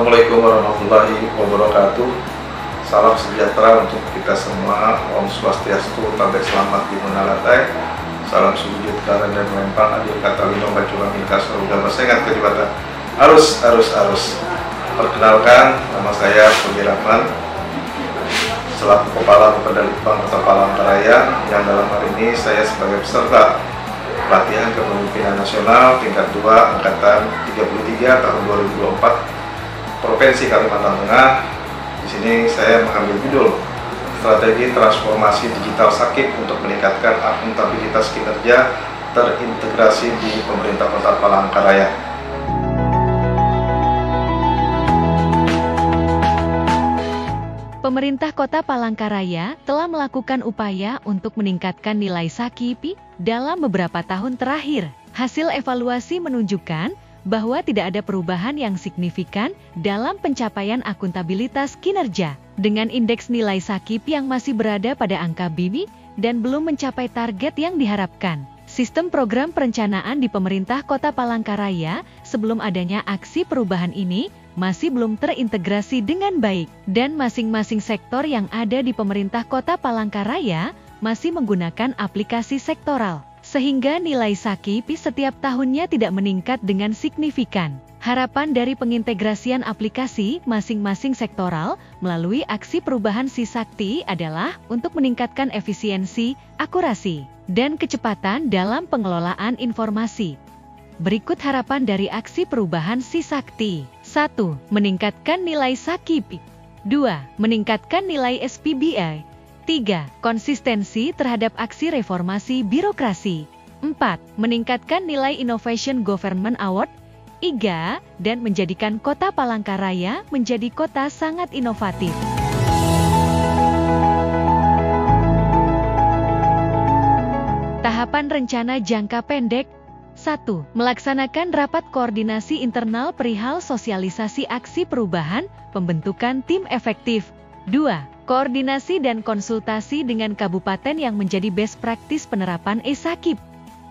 Assalamualaikum warahmatullahi wabarakatuh. Salam sejahtera untuk kita semua. Om Swastiastu, tabek selamat di Munalatai. Salam sujud karan dan melempang adil kata lino bacura milka surga bersengat kejibatan. Arus. Perkenalkan, nama saya Puji Rahman, selaku Kepala Bapedalitbang Kota Palangkaraya, yang dalam hari ini saya sebagai peserta pelatihan kepemimpinan nasional tingkat 2 angkatan 33 tahun 2024 Provinsi Kalimantan Tengah. Di sini saya mengambil judul Strategi Transformasi Digital SAKIP untuk meningkatkan akuntabilitas kinerja terintegrasi di Pemerintah Kota Palangkaraya. Pemerintah Kota Palangkaraya telah melakukan upaya untuk meningkatkan nilai SAKIP dalam beberapa tahun terakhir. Hasil evaluasi menunjukkan bahwa tidak ada perubahan yang signifikan dalam pencapaian akuntabilitas kinerja, dengan indeks nilai SAKIP yang masih berada pada angka BIMI dan belum mencapai target yang diharapkan. Sistem program perencanaan di pemerintah Kota Palangkaraya sebelum adanya aksi perubahan ini masih belum terintegrasi dengan baik, dan masing-masing sektor yang ada di pemerintah Kota Palangkaraya masih menggunakan aplikasi sektoral, sehingga nilai SAKIP setiap tahunnya tidak meningkat dengan signifikan. Harapan dari pengintegrasian aplikasi masing-masing sektoral melalui aksi perubahan SISAKTI adalah untuk meningkatkan efisiensi, akurasi, dan kecepatan dalam pengelolaan informasi. Berikut harapan dari aksi perubahan SISAKTI. 1. Meningkatkan nilai SAKIP. 2. Meningkatkan nilai SPBI. 3. Konsistensi terhadap aksi reformasi birokrasi. 4. Meningkatkan nilai Innovation Government Award. 3. Dan menjadikan Kota Palangkaraya menjadi kota sangat inovatif. Tahapan rencana jangka pendek. 1. Melaksanakan rapat koordinasi internal perihal sosialisasi aksi perubahan, pembentukan tim efektif. 2. Koordinasi dan konsultasi dengan kabupaten yang menjadi best practice penerapan e-SAKIP.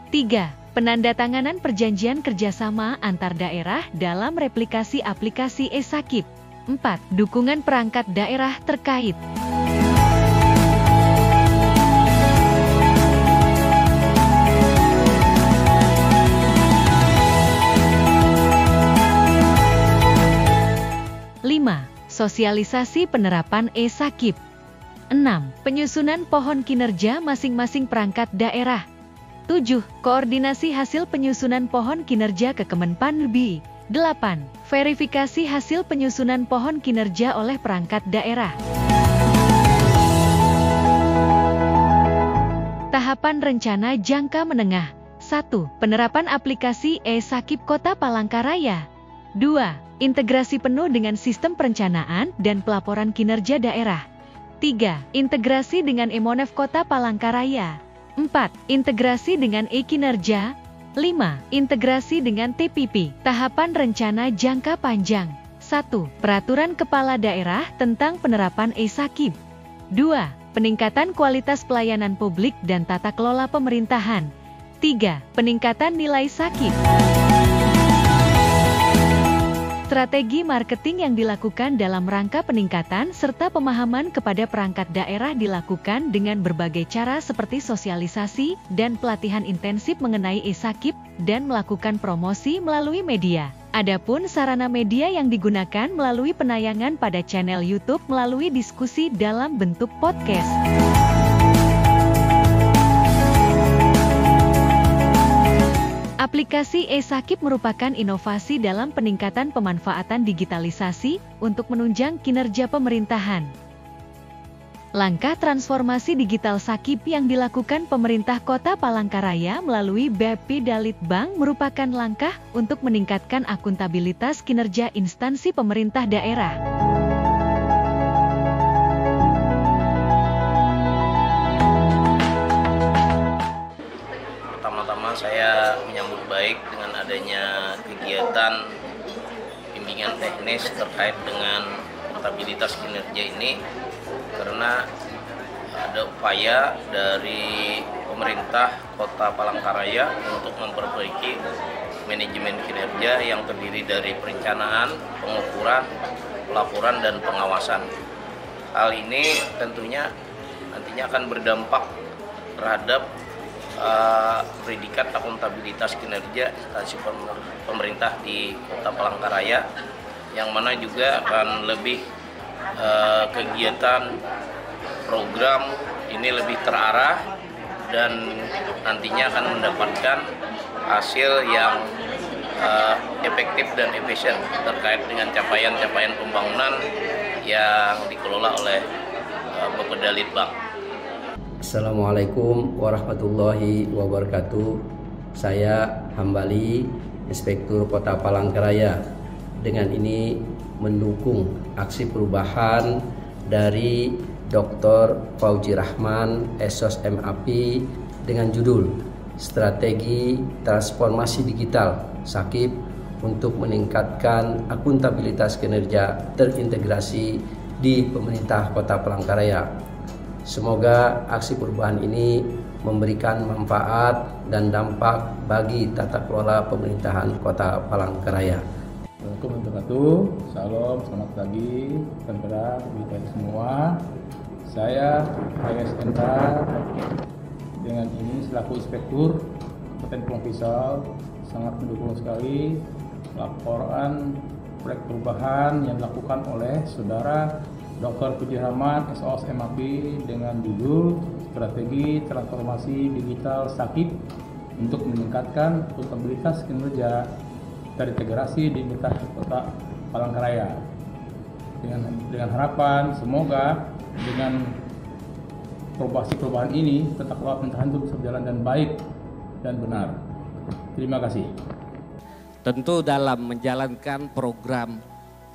3. Penandatanganan perjanjian kerjasama antar daerah dalam replikasi aplikasi e-SAKIP. 4. Dukungan perangkat daerah terkait. Sosialisasi penerapan e-SAKIP. 6. Penyusunan pohon kinerja masing-masing perangkat daerah. 7. Koordinasi hasil penyusunan pohon kinerja ke Kemenpan-RB. 8. Verifikasi hasil penyusunan pohon kinerja oleh perangkat daerah. Tahapan rencana jangka menengah. 1. Penerapan aplikasi e-SAKIP Kota Palangkaraya. 2. Integrasi penuh dengan sistem perencanaan dan pelaporan kinerja daerah. 3. Integrasi dengan e-Monef Kota Palangkaraya. 4. Integrasi dengan e-Kinerja. 5. Integrasi dengan TPP. Tahapan rencana jangka panjang. 1. Peraturan Kepala Daerah tentang penerapan e-SAKIP. 2. Peningkatan kualitas pelayanan publik dan tata kelola pemerintahan. 3. Peningkatan nilai SAKIP. Strategi marketing yang dilakukan dalam rangka peningkatan serta pemahaman kepada perangkat daerah dilakukan dengan berbagai cara seperti sosialisasi dan pelatihan intensif mengenai e-SAKIP dan melakukan promosi melalui media. Adapun sarana media yang digunakan melalui penayangan pada channel YouTube melalui diskusi dalam bentuk podcast. Aplikasi e-SAKIP merupakan inovasi dalam peningkatan pemanfaatan digitalisasi untuk menunjang kinerja pemerintahan. Langkah transformasi digital SAKIP yang dilakukan pemerintah Kota Palangkaraya melalui Bapedalitbang merupakan langkah untuk meningkatkan akuntabilitas kinerja instansi pemerintah daerah. Pertama-tama saya menyambut baik dengan adanya kegiatan bimbingan teknis terkait dengan akuntabilitas kinerja ini, karena ada upaya dari pemerintah Kota Palangkaraya untuk memperbaiki manajemen kinerja yang terdiri dari perencanaan, pengukuran, pelaporan, dan pengawasan. Hal ini tentunya nantinya akan berdampak terhadap predikat akuntabilitas kinerja instansi pemerintah di Kota Palangkaraya, yang mana juga akan lebih kegiatan program ini lebih terarah dan nantinya akan mendapatkan hasil yang efektif dan efisien terkait dengan capaian-capaian pembangunan yang dikelola oleh Bapeda Litbang. Assalamualaikum warahmatullahi wabarakatuh. Saya Hambali, Inspektur Kota Palangkaraya. Dengan ini mendukung aksi perubahan dari Dr. Fauzi Rahman, SOS MAP, dengan judul Strategi Transformasi Digital SAKIP untuk meningkatkan akuntabilitas kinerja terintegrasi di pemerintah Kota Palangkaraya. Semoga aksi perubahan ini memberikan manfaat dan dampak bagi tata kelola pemerintahan Kota Palangkaraya. Assalamualaikum warahmatullahi wabarakatuh. Salam, selamat pagi, saudara kita semua. Saya Hayes Enta dengan ini selaku Inspektur Kabupaten Pulang Pisau sangat mendukung sekali laporan proyek perubahan yang dilakukan oleh Saudara Dr. Fauzi Rahman, SOS MAP, dengan judul Strategi Transformasi Digital SAKIP untuk meningkatkan akuntabilitas kinerja terintegrasi di Kota Palangkaraya. Dengan harapan semoga dengan perubahan ini tata kelola pemerintahan itu bisa berjalan dan baik dan benar. Terima kasih. Tentu dalam menjalankan program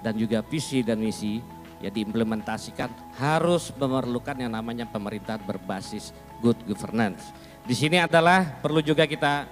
dan juga visi dan misi yang diimplementasikan harus memerlukan yang namanya pemerintahan berbasis good governance. Di sini adalah perlu juga kita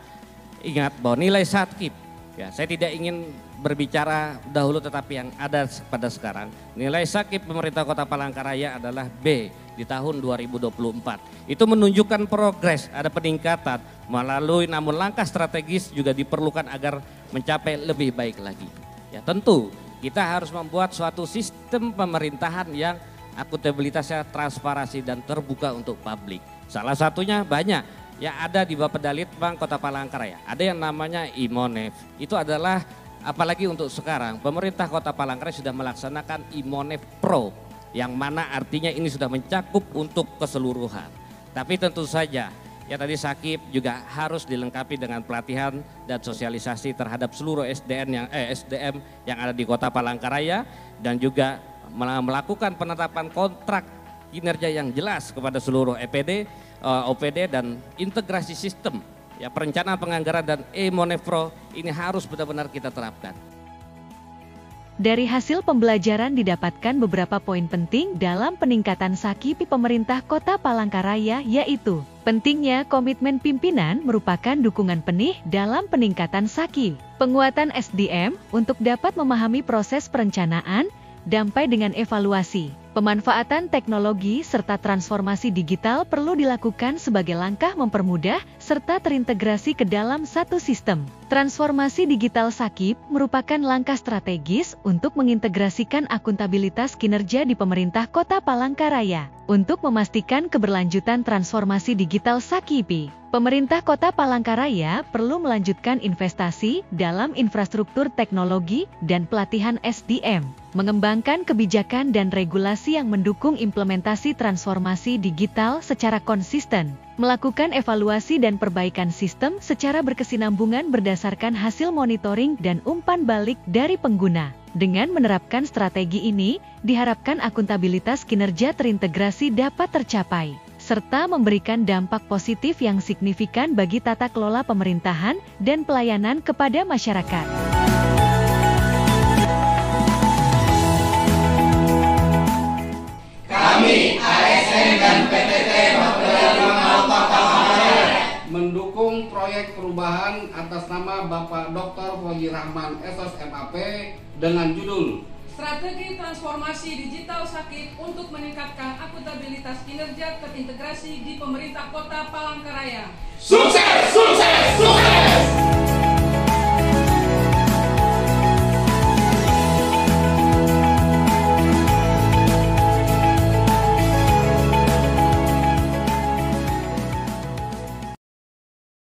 ingat bahwa nilai SAKIP, ya, saya tidak ingin berbicara dahulu tetapi yang ada pada sekarang. Nilai SAKIP pemerintah Kota Palangkaraya adalah B di tahun 2024. Itu menunjukkan progres, ada peningkatan melalui, namun langkah strategis juga diperlukan agar mencapai lebih baik lagi. Ya, tentu kita harus membuat suatu sistem pemerintahan yang akuntabilitasnya transparansi dan terbuka untuk publik. Salah satunya banyak yang ada di Bapeda Litbang Kota Palangkaraya. Ada yang namanya IMONEF. Itu adalah, apalagi untuk sekarang, pemerintah Kota Palangkaraya sudah melaksanakan IMONEF Pro, yang mana artinya ini sudah mencakup untuk keseluruhan. Tapi tentu saja, ya tadi SAKIP juga harus dilengkapi dengan pelatihan dan sosialisasi terhadap seluruh SDM yang ada di Kota Palangkaraya, dan juga melakukan penetapan kontrak kinerja yang jelas kepada seluruh EPD, OPD, dan integrasi sistem, ya, perencanaan penganggaran dan IMONEF Pro ini harus benar-benar kita terapkan. Dari hasil pembelajaran didapatkan beberapa poin penting dalam peningkatan SAKIP pemerintah Kota Palangkaraya, yaitu pentingnya komitmen pimpinan merupakan dukungan penuh dalam peningkatan SAKIP, penguatan SDM untuk dapat memahami proses perencanaan, dampai dengan evaluasi. Pemanfaatan teknologi serta transformasi digital perlu dilakukan sebagai langkah mempermudah serta terintegrasi ke dalam satu sistem. Transformasi digital SAKIP merupakan langkah strategis untuk mengintegrasikan akuntabilitas kinerja di pemerintah Kota Palangkaraya. Untuk memastikan keberlanjutan transformasi digital SAKIP, pemerintah Kota Palangkaraya perlu melanjutkan investasi dalam infrastruktur teknologi dan pelatihan SDM, mengembangkan kebijakan dan regulasi yang mendukung implementasi transformasi digital secara konsisten, melakukan evaluasi dan perbaikan sistem secara berkesinambungan berdasarkan hasil monitoring dan umpan balik dari pengguna. Dengan menerapkan strategi ini, diharapkan akuntabilitas kinerja terintegrasi dapat tercapai, serta memberikan dampak positif yang signifikan bagi tata kelola pemerintahan dan pelayanan kepada masyarakat. Kami, ASN dan PTT Bapeda Litbang Kota Palangkaraya mendukung proyek perubahan atas nama Bapak Dr. Fauzi Rahman, SOS MAP, dengan judul Strategi Transformasi Digital SAKIP untuk meningkatkan akuntabilitas kinerja terintegrasi di pemerintah Kota Palangkaraya. Sukses! Sukses! Sukses!